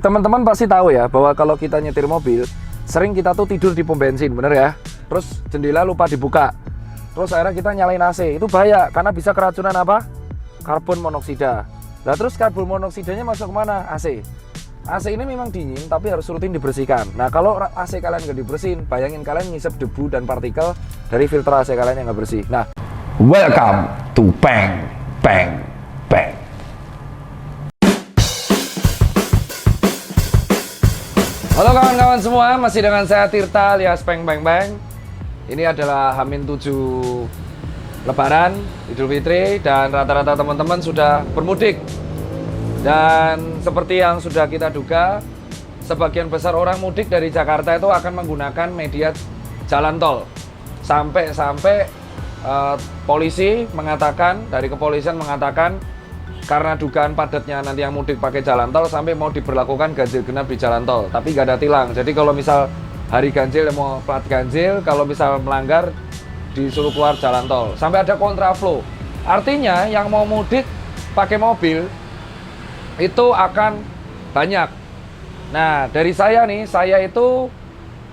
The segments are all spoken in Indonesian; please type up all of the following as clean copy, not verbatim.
Teman-teman pasti tahu ya bahwa kalau kita nyetir mobil, sering kita tuh tidur di pom bensin, bener ya? Terus jendela lupa dibuka. Terus akhirnya kita nyalain AC. Itu bahaya karena bisa keracunan apa? Karbon monoksida. Nah terus karbon monoksidanya masuk kemana? AC. AC ini memang dingin tapi harus rutin dibersihkan. Nah kalau AC kalian nggak dibersihin, bayangin kalian ngisep debu dan partikel dari filter AC kalian yang nggak bersih. Nah, welcome to Peng Peng Peng. Halo kawan-kawan semua, masih dengan saya Tirta alias Peng Peng Peng. Ini adalah H-7 Lebaran, Idul Fitri, dan rata-rata teman-teman sudah bermudik. Dan seperti yang sudah kita duga, sebagian besar orang mudik dari Jakarta itu akan menggunakan media jalan tol. Sampai-sampai polisi mengatakan, dari kepolisian mengatakan, karena dugaan padatnya nanti yang mudik pakai jalan tol, sampai mau diberlakukan ganjil genap di jalan tol, tapi nggak ada tilang. Jadi kalau misal hari ganjil mau plat ganjil, kalau misal melanggar disuruh keluar jalan tol. Sampai ada kontraflow. Artinya yang mau mudik pakai mobil itu akan banyak. Nah dari saya nih, saya itu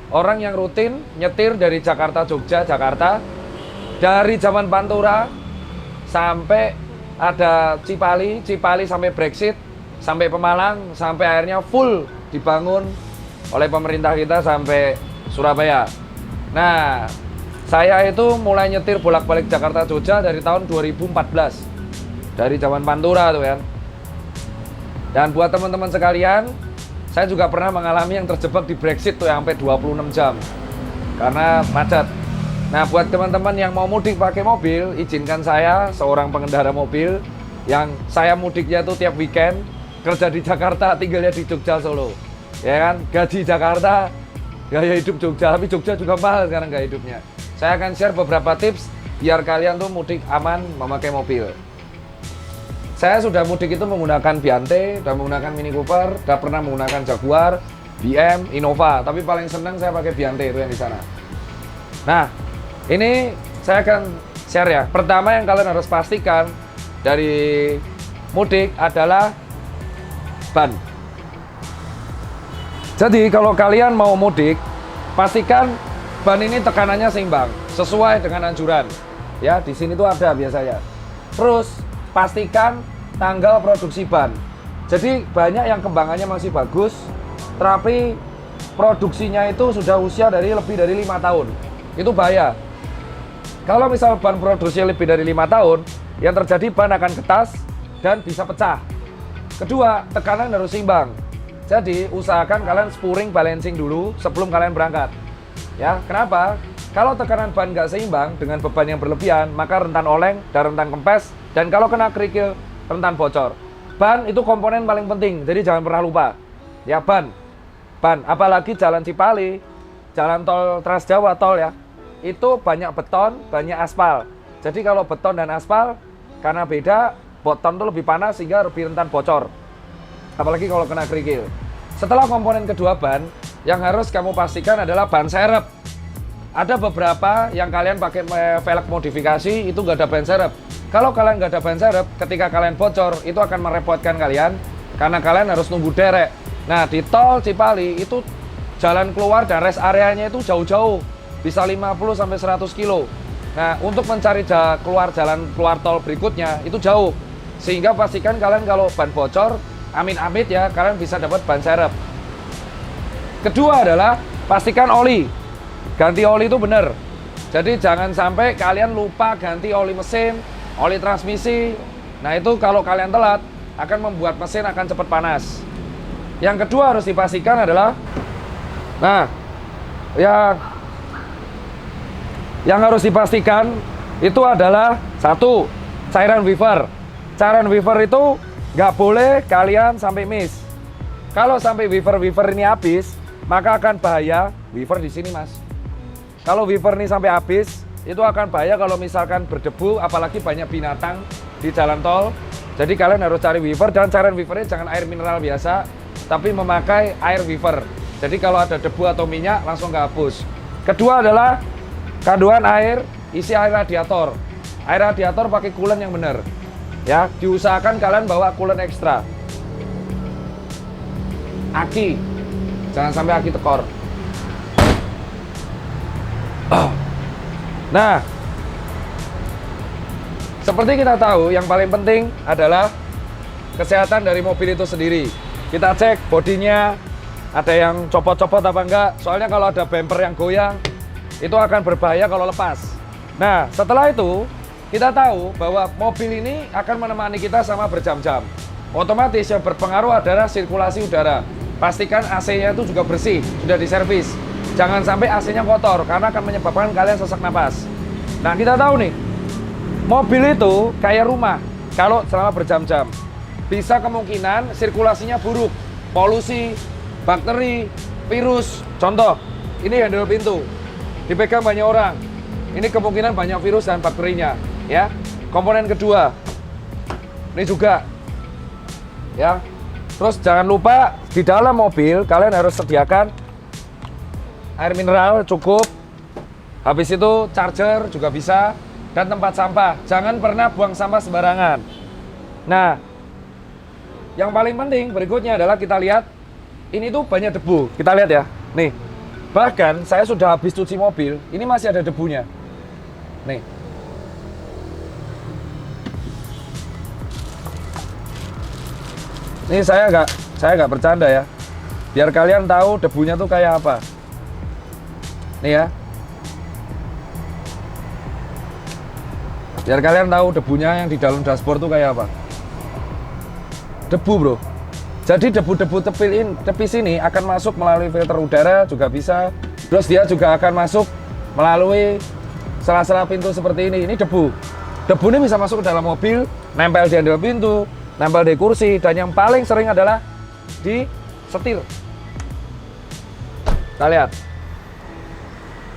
orang yang rutin nyetir dari Jakarta Jogja, Jakarta, dari zaman Pantura sampai ada Cipali sampai Brexit, sampai Pemalang, sampai akhirnya full dibangun oleh pemerintah kita sampai Surabaya. Nah, saya itu mulai nyetir bolak-balik Jakarta Jogja dari tahun 2014. Dari zaman Pantura tuh kan. Dan buat teman-teman sekalian, saya juga pernah mengalami yang terjebak di Brexit tuh yang sampai 26 jam. Karena macet. Nah buat teman-teman yang mau mudik pakai mobil, izinkan saya seorang pengendara mobil yang saya mudiknya itu tiap weekend, kerja di Jakarta, tinggalnya di Jogja, Solo. Ya kan, gaji Jakarta, gaya hidup Jogja, tapi Jogja juga mahal sekarang gaya hidupnya. Saya akan share beberapa tips biar kalian tuh mudik aman memakai mobil. Saya sudah mudik itu menggunakan Biante, sudah menggunakan Mini Cooper, sudah pernah menggunakan Jaguar, BM, Innova, tapi paling senang saya pakai Biante itu yang di sana. Nah, ini saya akan share ya. Pertama yang kalian harus pastikan dari mudik adalah ban. Jadi kalau kalian mau mudik, pastikan ban ini tekanannya seimbang, sesuai dengan anjuran. Ya, di sini tuh ada biasanya. Terus pastikan tanggal produksi ban. Jadi banyak yang kembangannya masih bagus, tapi produksinya itu sudah usia dari lebih dari 5 tahun. Itu bahaya. Kalau misal ban produksi lebih dari 5 tahun, yang terjadi ban akan ketas dan bisa pecah. Kedua, tekanan harus seimbang. Jadi, usahakan kalian spuring balancing dulu sebelum kalian berangkat. Ya, kenapa? Kalau tekanan ban nggak seimbang dengan beban yang berlebihan, maka rentan oleng dan rentan kempes, dan kalau kena kerikil, rentan bocor. Ban itu komponen paling penting, jadi jangan pernah lupa. Ya, ban, apalagi jalan Cipali, jalan tol Trans Jawa tol ya. Itu banyak beton, banyak aspal. Jadi kalau beton dan aspal, karena beda, beton itu lebih panas sehingga lebih rentan bocor. Apalagi kalau kena kerikil. Setelah komponen kedua ban, yang harus kamu pastikan adalah ban serep. Ada beberapa yang kalian pakai velg modifikasi, itu nggak ada ban serep. Kalau kalian nggak ada ban serep, ketika kalian bocor, itu akan merepotkan kalian, karena kalian harus nunggu derek. Nah, di tol Cipali, itu jalan keluar dan rest areanya itu jauh-jauh. Bisa 50 sampai 100 kilo. Nah, untuk mencari jalan keluar tol berikutnya itu jauh. Sehingga pastikan kalian kalau ban bocor, amit-amit ya, kalian bisa dapat ban serep. Kedua adalah pastikan oli. Ganti oli itu benar. Jadi jangan sampai kalian lupa ganti oli mesin, oli transmisi. Nah, itu kalau kalian telat akan membuat mesin akan cepat panas. Yang kedua harus dipastikan adalah yang harus dipastikan itu adalah satu, cairan wiper. Cairan wiper itu nggak boleh kalian sampai miss. Kalau sampai wiper ini habis, maka akan bahaya. Wiper di sini mas. Kalau wiper ini sampai habis, itu akan bahaya kalau misalkan berdebu, apalagi banyak binatang di jalan tol. Jadi kalian harus cari wiper, dan cairan wipernya jangan air mineral biasa, tapi memakai air wiper. Jadi kalau ada debu atau minyak langsung nggak hapus. Kedua adalah kandungan air, isi air radiator. Air radiator pakai coolant yang benar. Ya, diusahakan kalian bawa coolant ekstra. aki. Jangan sampai aki tekor. Nah, seperti kita tahu, yang paling penting adalah kesehatan dari mobil itu sendiri. Kita cek bodinya, ada yang copot-copot apa enggak. Soalnya kalau ada bumper yang goyang, itu akan berbahaya kalau lepas. Nah, setelah itu, kita tahu bahwa mobil ini akan menemani kita sama berjam-jam. Otomatis yang berpengaruh adalah sirkulasi udara. Pastikan AC-nya itu juga bersih, sudah diservis. Jangan sampai AC-nya kotor, karena akan menyebabkan kalian sesak napas. Nah, kita tahu nih, mobil itu kayak rumah, kalau selama berjam-jam. Bisa kemungkinan sirkulasinya buruk, polusi, bakteri, virus. Contoh, ini handle pintu, dipegang banyak orang. Ini kemungkinan banyak virus dan bakterinya, ya. Komponen kedua, ini juga, ya. Terus jangan lupa di dalam mobil kalian harus sediakan air mineral cukup. Habis itu charger juga bisa, dan tempat sampah. Jangan pernah buang sampah sembarangan. Nah, yang paling penting berikutnya adalah kita lihat ini tuh banyak debu. Kita lihat ya. Nih. Bahkan saya sudah habis cuci mobil, ini masih ada debunya. Nih. Ini saya nggak bercanda ya. Biar kalian tahu debunya tuh kayak apa. Nih ya. Biar kalian tahu debunya yang di dalam dashboard tuh kayak apa. Debu, bro. Jadi debu-debu tepi sini akan masuk melalui filter udara juga bisa. Terus dia juga akan masuk melalui sela-sela pintu seperti ini. Ini debu. Debu ini bisa masuk ke dalam mobil, nempel di handle pintu, nempel di kursi, dan yang paling sering adalah di setir. Kita lihat.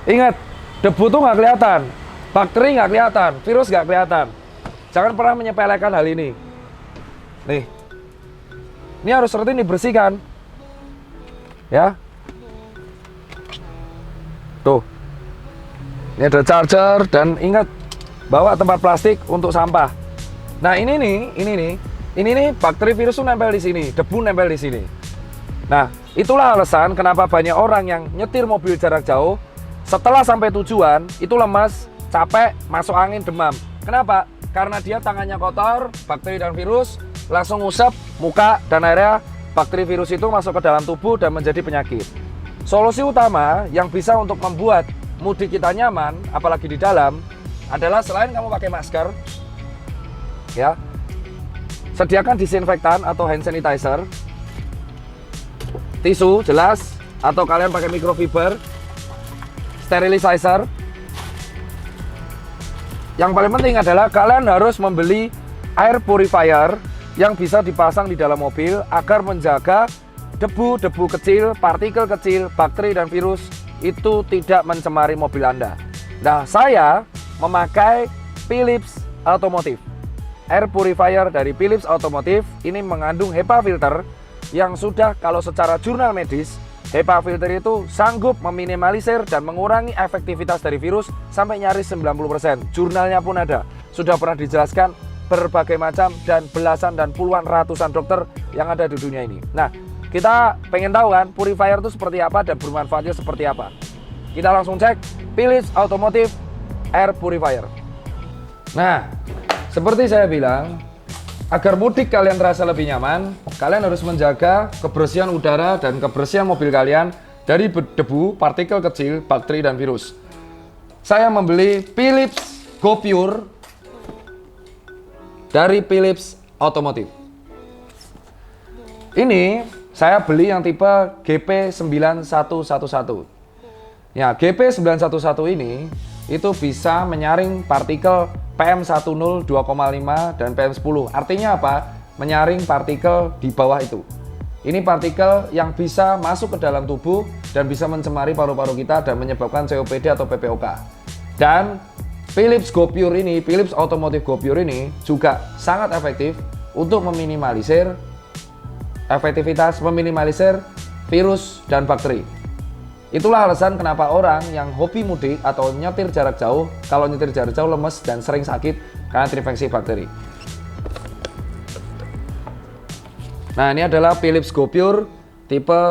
Ingat, debu tuh nggak kelihatan, bakteri nggak kelihatan, virus nggak kelihatan. Jangan pernah menyepelekan hal ini. Nih, ini harus rutin dibersihkan, ya. Tuh, ini ada charger, dan ingat bawa tempat plastik untuk sampah. Nah ini nih bakteri virus tuh nempel di sini, debu nempel di sini. Nah itulah alasan kenapa banyak orang yang nyetir mobil jarak jauh setelah sampai tujuan itu lemas, capek, masuk angin, demam. Kenapa? Karena dia tangannya kotor, bakteri dan virus langsung ngusap muka, dan akhirnya bakteri virus itu masuk ke dalam tubuh dan menjadi penyakit. Solusi utama yang bisa untuk membuat mudik kita nyaman, apalagi di dalam, adalah selain kamu pakai masker, ya, sediakan disinfektan atau hand sanitizer, tisu jelas, atau kalian pakai microfiber, sterilizer. Yang paling penting adalah kalian harus membeli air purifier yang bisa dipasang di dalam mobil agar menjaga debu-debu kecil, partikel kecil, bakteri dan virus itu tidak mencemari mobil Anda. Nah, saya memakai Philips Automotive. Air purifier dari Philips Automotive ini mengandung HEPA filter yang sudah, kalau secara jurnal medis, HEPA filter itu sanggup meminimalisir dan mengurangi efektivitas dari virus sampai nyaris 90%. Jurnalnya pun ada. Sudah pernah dijelaskan berbagai macam dan belasan dan puluhan ratusan dokter yang ada di dunia ini. Nah, kita pengen tahu kan purifier itu seperti apa dan bermanfaatnya seperti apa. Kita langsung cek Philips Automotive Air Purifier. Nah, seperti saya bilang, agar mudik kalian terasa lebih nyaman, kalian harus menjaga kebersihan udara dan kebersihan mobil kalian dari debu, partikel kecil, bakteri, dan virus. Saya membeli Philips Go Pure dari Philips Automotive. Ini saya beli yang tipe GP9111. Ya, GP911 ini itu bisa menyaring partikel PM10, 2,5 dan PM10. Artinya apa? Menyaring partikel di bawah itu. Ini partikel yang bisa masuk ke dalam tubuh dan bisa mencemari paru-paru kita dan menyebabkan COPD atau PPOK. Dan Philips Go Pure ini, Philips Automotive Go Pure ini juga sangat efektif untuk meminimalisir virus dan bakteri. Itulah alasan kenapa orang yang hobi mudik atau nyetir jarak jauh, kalau nyetir jarak jauh lemes dan sering sakit karena terinfeksi bakteri. Nah, ini adalah Philips Go Pure tipe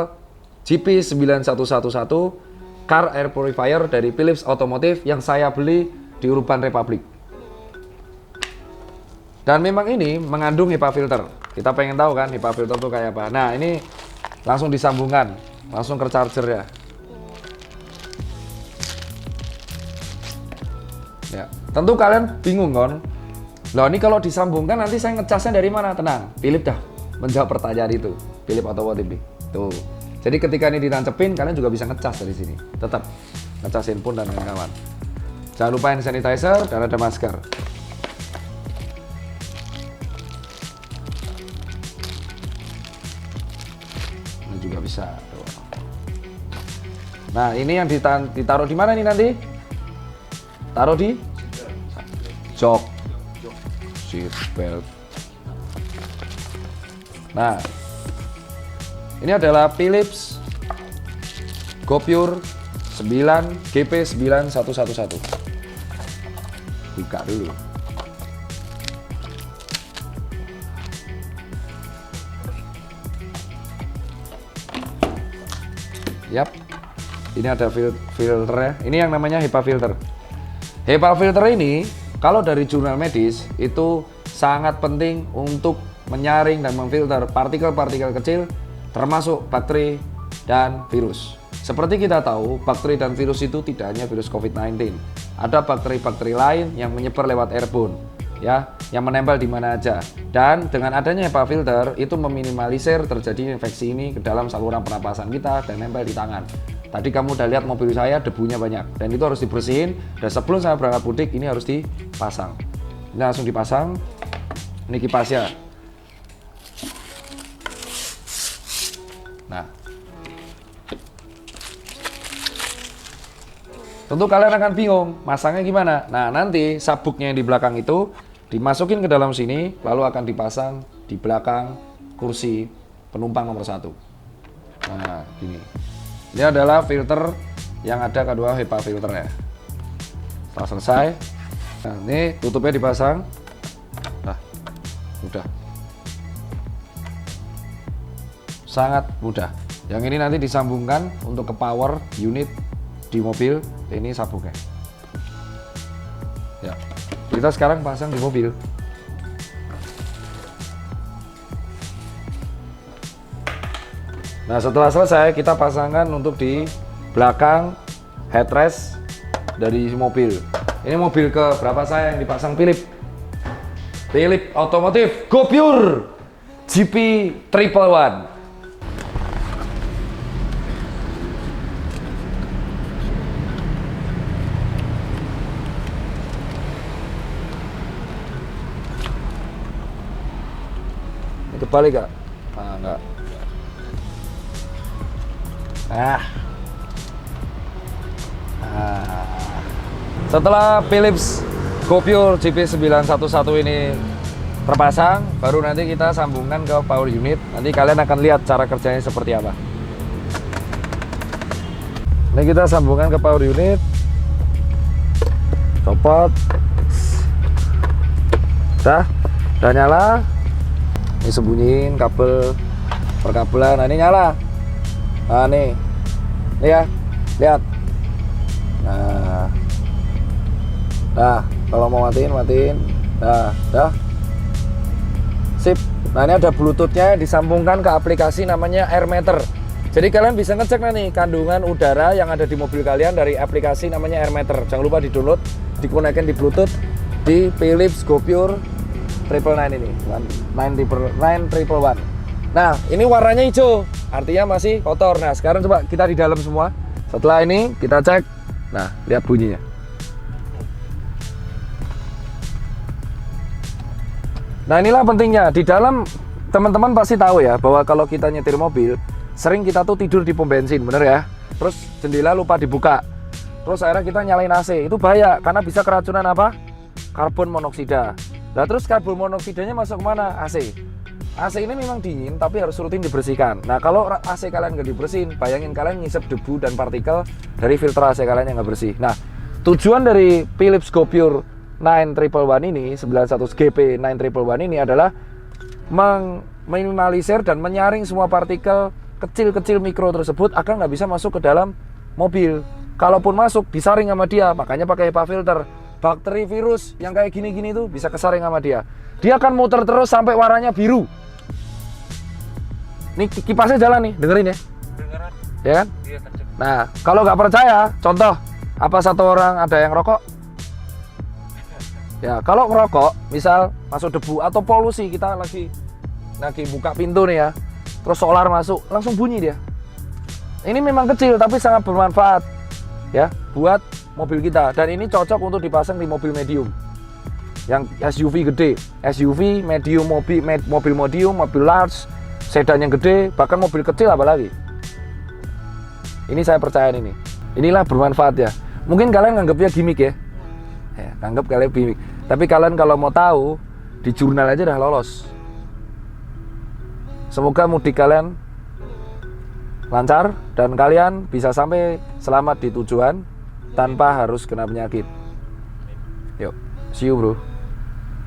GP9111 Car Air Purifier dari Philips Automotive yang saya beli di Urban Republic. Dan memang ini mengandung HEPA filter. Kita pengen tahu kan HEPA filter itu kayak apa. Nah, ini langsung disambungkan, langsung ke charger ya. Ya, tentu kalian bingung kan? Loh, ini kalau disambungkan nanti saya ngecasnya dari mana? Tenang, Philips dah menjawab pertanyaan itu. Philips Automotive. Tuh. Jadi ketika ini ditancepin, kalian juga bisa ngecas dari sini. Tetap ngecas handphone dan kawan-kawan. Jangan lupa hand sanitizer dan ada masker. Ini juga bisa. Tuh. Nah, ini yang ditaruh di mana nih nanti? Taruh di jok, seat belt. Nah, ini adalah Philips GoPure 9 GP9111. Buka dulu. Yap. Ini ada filternya. Ini yang namanya HEPA filter. HEPA filter ini kalau dari jurnal medis itu sangat penting untuk menyaring dan memfilter partikel-partikel kecil termasuk bakteri dan virus. Seperti kita tahu, bakteri dan virus itu tidak hanya virus COVID-19. Ada bakteri-bakteri lain yang menyebar lewat airborne, ya, yang menempel di mana aja. Dan dengan adanya HEPA filter itu meminimalisir terjadi infeksi ini ke dalam saluran pernapasan kita dan nempel di tangan. Tadi kamu udah lihat mobil saya debunya banyak dan itu harus dibersihin. Dan sebelum saya berangkat mudik ini harus dipasang. Ini langsung dipasang. Ini kipasnya. Nah, tentu kalian akan bingung masangnya gimana. Nah, nanti sabuknya yang di belakang itu dimasukin ke dalam sini, lalu akan dipasang di belakang kursi penumpang nomor 1. Nah, gini. Ini adalah filter yang ada kedua HEPA filternya. Setelah selesai, nah ini tutupnya dipasang. Nah, mudah. Sangat mudah. Yang ini nanti disambungkan untuk ke power unit di mobil. Ini sabuknya. Ya, kita sekarang pasang di mobil. Nah, setelah selesai kita pasangkan untuk di belakang headrest dari mobil. Ini mobil ke berapa saya yang dipasang Philips? Philips Automotive GoPure GP111. Ini kebalik gak? Nah, enggak. Setelah Philips GoPure GP911 ini terpasang, baru nanti kita sambungkan ke power unit. Nanti kalian akan lihat cara kerjanya seperti apa. Ini kita sambungkan ke power unit. Copot. Udah nyala. Ini sembunyiin kabel perkabelan. Nah, ini nyala. Nah, nih ya, lihat. Nah, kalau mau matiin. Dah. Sip. Nah, ini ada bluetoothnya disambungkan ke aplikasi namanya AirMeter. Jadi kalian bisa ngecek nih kandungan udara yang ada di mobil kalian dari aplikasi namanya AirMeter. Jangan lupa di-download, dikonekin di Bluetooth di Philips GoPure 999 ini. 9111. Nah, ini warnanya hijau, artinya masih kotor. Nah, sekarang coba kita di dalam semua. Setelah ini kita cek. Nah, lihat bunyinya. Nah, inilah pentingnya. Di dalam teman-teman pasti tahu ya bahwa kalau kita nyetir mobil, sering kita tuh tidur di pom bensin, bener ya? Terus jendela lupa dibuka. Terus akhirnya kita nyalain AC. Itu bahaya karena bisa keracunan apa? Karbon monoksida. Nah, terus karbon monoksidanya masuk kemana? AC. AC ini memang dingin tapi harus rutin dibersihkan. Nah, kalau AC kalian nggak dibersihin, bayangin kalian ngisep debu dan partikel dari filter AC kalian yang nggak bersih. Nah, tujuan dari Philips GoPure 9111 ini, 91 GP9111 ini adalah meminimalisir dan menyaring semua partikel kecil-kecil mikro tersebut akan nggak bisa masuk ke dalam mobil. Kalaupun masuk, disaring sama dia. Makanya pakai HEPA filter. Bakteri, virus yang kayak gini-gini tuh bisa kesaring sama dia. Dia akan muter terus sampai warnanya biru. Nih kipasnya jalan nih, dengerin ya. Dengeran. Ya kan? Iya, kenceng. Nah, kalau nggak percaya, contoh, apa satu orang ada yang rokok? Ya, kalau ngerokok, misal masuk debu atau polusi, kita lagi buka pintu nih ya, terus solar masuk, langsung bunyi dia. Ini memang kecil tapi sangat bermanfaat ya buat mobil kita, dan ini cocok untuk dipasang di mobil medium. Yang SUV gede, SUV, medium, mobil medium, mobil large, sedan yang gede, bahkan mobil kecil apalagi. Ini saya percaya ini. Inilah bermanfaat ya. Mungkin kalian nganggapnya gimmick ya. Anggap kalian gimmick. Tapi kalian kalau mau tahu, di jurnal aja udah lolos. Semoga mudik kalian lancar dan kalian bisa sampai selamat di tujuan tanpa harus kena penyakit. Yuk, see you bro.